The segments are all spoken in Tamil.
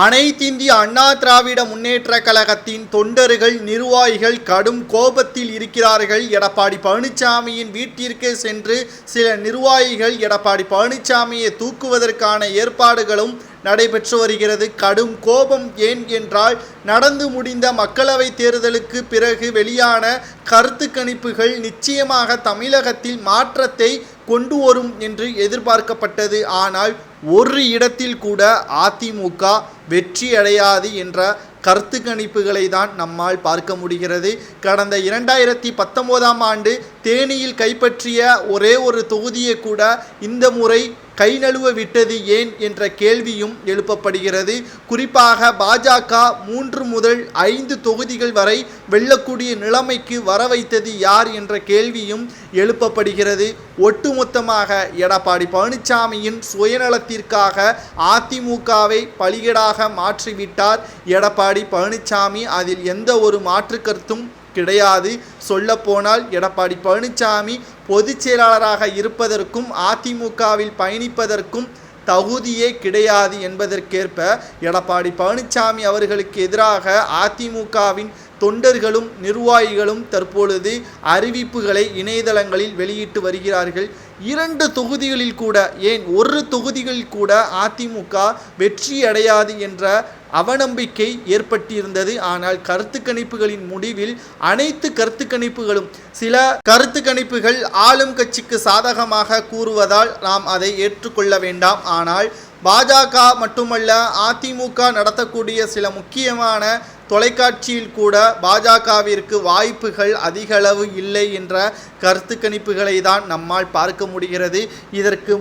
அனைத்திந்திய அண்ணா திராவிட முன்னேற்ற கழகத்தின் தொண்டர்கள் நிர்வாகிகள் கடும் கோபத்தில் இருக்கிறார்கள். எடப்பாடி பழனிசாமியின் வீட்டிற்கு சென்று சில நிர்வாகிகள் எடப்பாடி பழனிசாமியை தூக்குவதற்கான ஏற்பாடுகளும் நடைபெற்று வருகிறது. கடும் கோபம் ஏன் என்றால், நடந்து முடிந்த மக்களவை தேர்தலுக்கு பிறகு வெளியான கருத்து கணிப்புகள் நிச்சயமாக தமிழகத்தில் மாற்றத்தை கொண்டு வரும் என்று எதிர்பார்க்கப்பட்டது. ஆனால் ஒரு இடத்தில் கூட அதிமுக வெற்றி அடையாது என்ற கருத்து கணிப்புகளை தான் நம்மால் பார்க்க முடிகிறது. கடந்த 2019ஆம் ஆண்டு தேனியில் கைப்பற்றிய ஒரே ஒரு தொகுதியை கூட இந்த முறை கை நழுவ விட்டது ஏன் என்ற கேள்வியும் எழுப்பப்படுகிறது. குறிப்பாக பாஜக 3 முதல் 5 தொகுதிகள் வரை வெல்லக்கூடிய நிலைமைக்கு வர வைத்தது யார் என்ற கேள்வியும் எழுப்பப்படுகிறது. ஒட்டுமொத்தமாக எடப்பாடி பழனிசாமியின் சுயநலத்திற்காக அதிமுகவை பலிகடாக மாற்றிவிட்டார் எடப்பாடி பழனிசாமி. அதில் எந்த ஒரு மாற்று கருத்தும் கிடையாது. சொல்லப்போனால் எடப்பாடி பழனிசாமி பொதுச் செயலாளராக இருப்பதற்கும் அதிமுகவில் பயணிப்பதற்கும் தகுதியே கிடையாது என்பதற்கேற்ப எடப்பாடி பழனிசாமி அவர்களுக்கு எதிராக அதிமுகவின் தொண்டர்களும் நிர்வாகிகளும் தற்பொழுது அறிவிப்புகளை இணையதளங்களில் வெளியிட்டு வருகிறார்கள். 2 தொகுதிகளில் கூட, ஏன் 1 தொகுதிகளில் கூட அதிமுக வெற்றி அடையாது என்ற அவநம்பிக்கை ஏற்பட்டிருந்தது. ஆனால் கருத்து கணிப்புகளின் முடிவில் அனைத்து கருத்து கணிப்புகளும், சில கருத்து கணிப்புகள் ஆளும் கட்சிக்கு சாதகமாக கூறுவதால் நாம் அதை ஏற்றுக்கொள்ள வேண்டாம். ஆனால் பாஜக மட்டுமல்ல, அதிமுக நடத்தக்கூடிய சில முக்கியமான தொலைக்காட்சியில் கூட பாஜகவிற்கு வாய்ப்புகள் அதிகளவு இல்லை என்ற கருத்து கணிப்புகளை தான் நம்மால் பார்க்க முடிகிறது. இதற்கு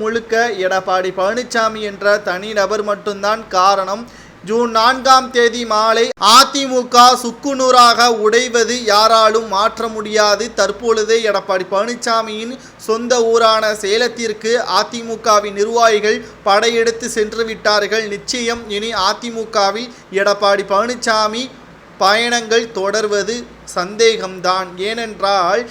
முழுக்க எடப்பாடி பழனிசாமி என்ற தனிநபர் மட்டும்தான் காரணம். ஜூன் 4ஆம் தேதி மாலை அதிமுக சுக்குநூறாக உடைவது யாராலும் மாற்ற முடியாது. தற்பொழுது எடப்பாடி பழனிசாமியின் சொந்த ஊரான சேலத்திற்கு அதிமுகவின் நிர்வாகிகள் படையெடுத்து சென்று விட்டார்கள். நிச்சயம் இனி அதிமுகவில் எடப்பாடி பழனிசாமி பயணங்கள் தொடர்வது சந்தேகம்தான். ஏனென்றால்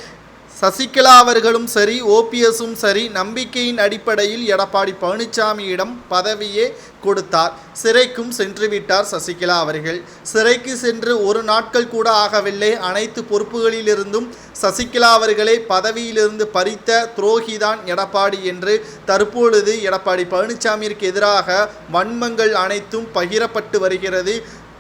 சசிகலா அவர்களும் சரி, ஓபிஎஸும் சரி, நம்பிக்கையின் அடிப்படையில் எடப்பாடி பழனிசாமியிடம் பதவியே கொடுத்தார். சிறைக்கும் சென்று விட்டார் சசிகலா அவர்கள். சிறைக்கு சென்று ஒரு நாட்கள் கூட ஆகவில்லை. அனைத்து பொறுப்புகளிலிருந்தும் சசிகலா அவர்களை பதவியிலிருந்து பறித்த துரோகிதான் எடப்பாடி என்று தற்பொழுது எடப்பாடி பழனிசாமிற்கு எதிராக வன்மங்கள் அனைத்தும் பகிரப்பட்டு வருகிறது.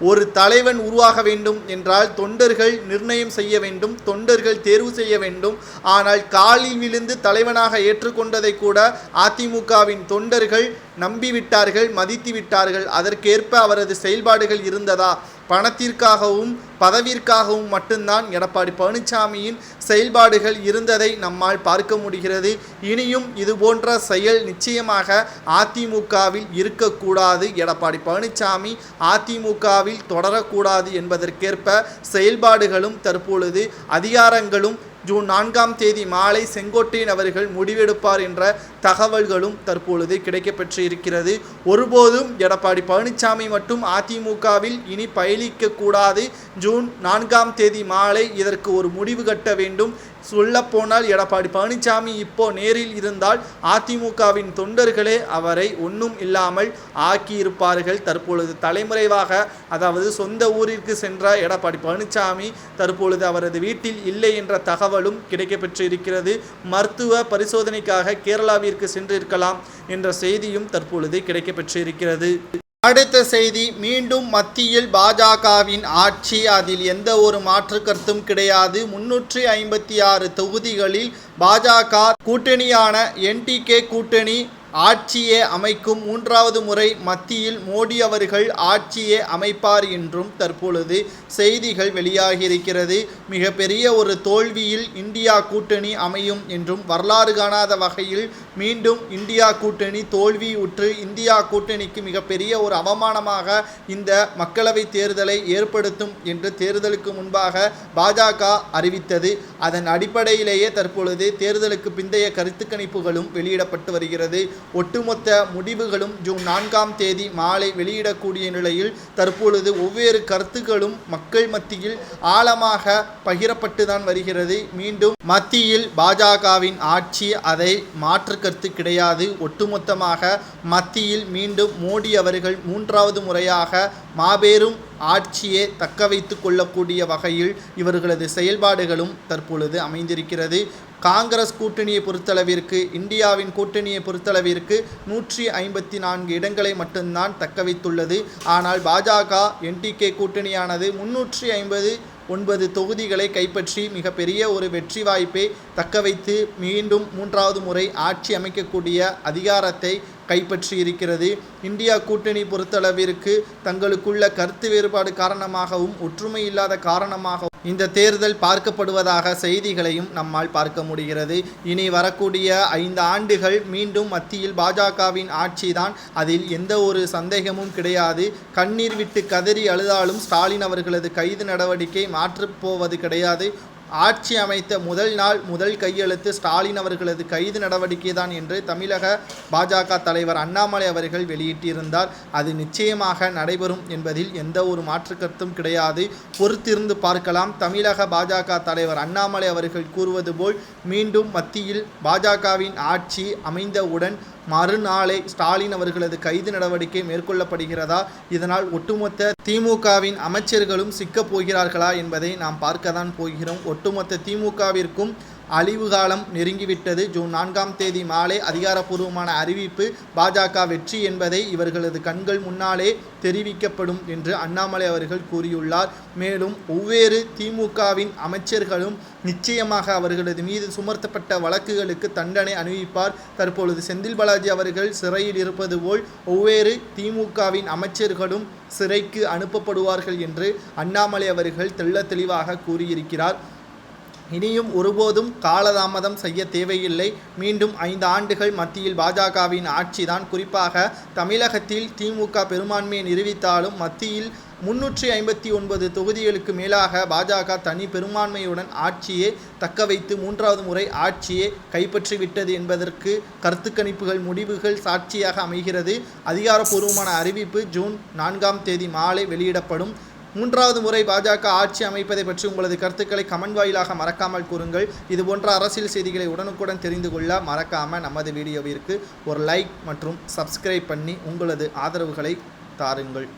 ஒரு தலைவன் உருவாக வேண்டும் என்றால் தொண்டர்கள் நிர்ணயம் செய்ய வேண்டும், தொண்டர்கள் தேர்வு செய்ய வேண்டும். ஆனால் காலில் விழுந்து தலைவனாக ஏற்றுக்கொண்டதை கூட அதிமுகவின் தொண்டர்கள் நம்பிவிட்டார்கள், மதித்து விட்டார்கள். அதற்கேற்ப அவரது செயல்பாடுகள் இருந்ததா? பணத்திற்காகவும் பதவிற்காகவும் மட்டும்தான் எடப்பாடி பழனிசாமியின் செயல்பாடுகள் இருந்ததை நம்மால் பார்க்க முடிகிறது. இனியும் இதுபோன்ற செயல் நிச்சயமாக அதிமுகவில் இருக்கக்கூடாது. எடப்பாடி பழனிசாமி அதிமுகவில் தொடரக்கூடாது என்பதற்கேற்ப செயல்பாடுகளும் தற்பொழுது அதிகாரங்களும் ஜூன் 4ஆம் தேதி மாலை செங்கோட்டையன் அவர்கள் முடிவெடுப்பார் என்ற தகவல்களும் தற்பொழுது கிடைக்கப்பெற்று இருக்கிறது. ஒருபோதும் எடப்பாடி பழனிசாமி மட்டும் அதிமுகவில் இனி பயணிக்கக்கூடாது. ஜூன் 4ஆம் தேதி மாலை இதற்கு ஒரு முடிவு கட்ட வேண்டும். சொல்லப்போனால் எடப்பாடி பழனிசாமி இப்போ நேரில் இருந்தால் அதிமுகவின் தொண்டர்களே அவரை ஒன்றும் இல்லாமல் ஆக்கியிருப்பார்கள். தற்பொழுது தலைமுறைவாக, அதாவது சொந்த ஊரிற்கு சென்ற எடப்பாடி பழனிசாமி தற்பொழுது அவரது வீட்டில் இல்லை என்ற தகவலும் கிடைக்கப்பெற்று இருக்கிறது. மருத்துவ பரிசோதனைக்காக கேரளாவிற்கு சென்றிருக்கலாம் என்ற செய்தியும் தற்பொழுது கிடைக்கப்பெற்று இருக்கிறது. அடுத்த செய்தி, மீண்டும் மத்தியில் பாஜகவின் ஆட்சி. அதில் எந்த ஒரு மாற்று கருத்தும் கிடையாது. 356 தொகுதிகளில் பாஜக கூட்டணியான என்டிகே கூட்டணி ஆட்சியே அமைக்கும். 3வது முறை மத்தியில் மோடி அவர்கள் ஆட்சியே அமைப்பார் என்றும் தற்பொழுது செய்திகள் வெளியாகியிருக்கிறது. மிகப்பெரிய ஒரு தோல்வியில் இந்தியா கூட்டணி அமையும் என்றும், வரலாறு காணாத வகையில் மீண்டும் இந்தியா கூட்டணி தோல்வியுற்று இந்தியா கூட்டணிக்கு மிகப்பெரிய ஒரு அவமானமாக இந்த மக்களவை தேர்தலை ஏற்படுத்தும் என்று தேர்தலுக்கு முன்பாக பாஜக அறிவித்தது. அதன் அடிப்படையிலேயே தற்பொழுது தேர்தலுக்கு பிந்தைய கருத்து கணிப்புகளும் வெளியிடப்பட்டு வருகிறது. ஒட்டுமொத்த முடிவுகளும் ஜூன் 4ஆம் தேதி மாலை வெளியிடக்கூடிய நிலையில் தற்பொழுது ஒவ்வொரு கருத்துக்களும் மக்கள் மத்தியில் ஆழமாக பகிரப்பட்டு தான் வருகிறது. மீண்டும் மத்தியில் பாஜகவின் ஆட்சி, அதை மாற்று கருத்து கிடையாது. ஒட்டுமொத்தமாக மத்தியில் மீண்டும் மோடி அவர்கள் 3வது முறையாக மாபெரும் ஆட்சியை தக்க வைத்து கொள்ளக்கூடிய வகையில் இவர்களது செயல்பாடுகளும் தற்பொழுது அமைந்திருக்கிறது. காங்கிரஸ் கூட்டணியை பொறுத்தளவிற்கு, இந்தியாவின் கூட்டணியை பொறுத்தளவிற்கு 154 இடங்களை மட்டும்தான் தக்க வைத்துள்ளது. ஆனால் பாஜக என்டிகே கூட்டணியானது 359 தொகுதிகளை கைப்பற்றி மிகப்பெரிய ஒரு வெற்றி வாய்ப்பை தக்க வைத்து மீண்டும் 3வது முறை ஆட்சி அமைக்கக்கூடிய அதிகாரத்தை கைப்பற்றி இருக்கிறது. இந்தியா கூட்டணி பொறுத்தளவிற்கு தங்களுக்குள்ள கருத்து வேறுபாடு காரணமாகவும் ஒற்றுமை இல்லாத காரணமாகவும் இந்த தேர்தல் பார்க்கப்படுவதாக செய்திகளையும் நம்மால் பார்க்க முடிகிறது. இனி வரக்கூடிய 5 ஆண்டுகள் மீண்டும் மத்தியில் பாஜகவின் ஆட்சிதான், அதில் எந்த ஒரு சந்தேகமும் கிடையாது. கண்ணீர் விட்டு கதறி அழுதாலும் ஸ்டாலின் அவர்களது கைது நடவடிக்கை மாற்றப்போவது கிடையாது. ஆட்சி அமைத்த முதல் நாள் முதல் கையெழுத்து ஸ்டாலின் அவர்களது கைது நடவடிக்கை தான் என்று தமிழக பாஜக தலைவர் அண்ணாமலை அவர்கள் வெளியிட்டிருந்தார். அது நிச்சயமாக நடைபெறும் என்பதில் எந்த ஒரு மாற்று கருத்தும் கிடையாது. பொறுத்திருந்து பார்க்கலாம். தமிழக பாஜக தலைவர் அண்ணாமலை அவர்கள் கூறுவது போல் மீண்டும் மத்தியில் பாஜகவின் ஆட்சி அமைந்தவுடன் மறுநாளே ஸ்டாலின் அவர்களது கைது நடவடிக்கை மேற்கொள்ளப்படுகிறதா, இதனால் ஒட்டுமொத்த திமுகவின் அமைச்சர்களும் சிக்கப் போகிறார்களா என்பதை நாம் பார்க்கத்தான் போகிறோம். ஒட்டுமொத்த திமுகவிற்கும் அழிவு காலம் நெருங்கிவிட்டது. ஜூன் 4ஆம் தேதி மாலை அதிகாரப்பூர்வமான அறிவிப்பு பாஜக வெற்றி என்பதை இவர்களது கண்கள் முன்னாலே தெரிவிக்கப்படும் என்று அண்ணாமலை அவர்கள் கூறியுள்ளார். மேலும் ஒவ்வொரு திமுகவின் அமைச்சர்களும் நிச்சயமாக அவர்களது மீது சுமர்த்தப்பட்ட வழக்குகளுக்கு தண்டனை அனுபவிப்பார். தற்பொழுது செந்தில் பாலாஜி அவர்கள் சிறையில் இருப்பது போல் ஒவ்வொரு திமுகவின் அமைச்சர்களும் சிறைக்கு அனுப்பப்படுவார்கள் என்று அண்ணாமலை அவர்கள் தெள்ள தெளிவாக கூறியிருக்கிறார். இனியும் ஒருபோதும் காலதாமதம் செய்ய தேவையில்லை. மீண்டும் 5 ஆண்டுகள் மத்தியில் பாஜகவின் ஆட்சிதான். குறிப்பாக தமிழகத்தில் திமுக பெரும்பான்மையை நிரூபித்தாலும் மத்தியில் 359 தொகுதிகளுக்கு மேலாக பாஜக தனி பெரும்பான்மையுடன் ஆட்சியை தக்க வைத்து 3வது முறை ஆட்சியை கைப்பற்றிவிட்டது என்பதற்கு கருத்து கணிப்புகள் முடிவுகள் சாட்சியாக அமைகிறது. அதிகாரப்பூர்வமான அறிவிப்பு ஜூன் 4ஆம் தேதி மாலை வெளியிடப்படும். 3வது முறை பாஜக ஆட்சி அமைப்பதை பற்றி உங்களது கருத்துக்களை கமெண்ட் வாயிலாக மறக்காமல் கூறுங்கள். இதுபோன்ற அரசியல் செய்திகளை உடனுக்குடன் தெரிந்து கொள்ள மறக்காமல் நமது வீடியோவிற்கு ஒரு லைக் மற்றும் சப்ஸ்கிரைப் பண்ணி உங்களது ஆதரவுகளை தாருங்கள்.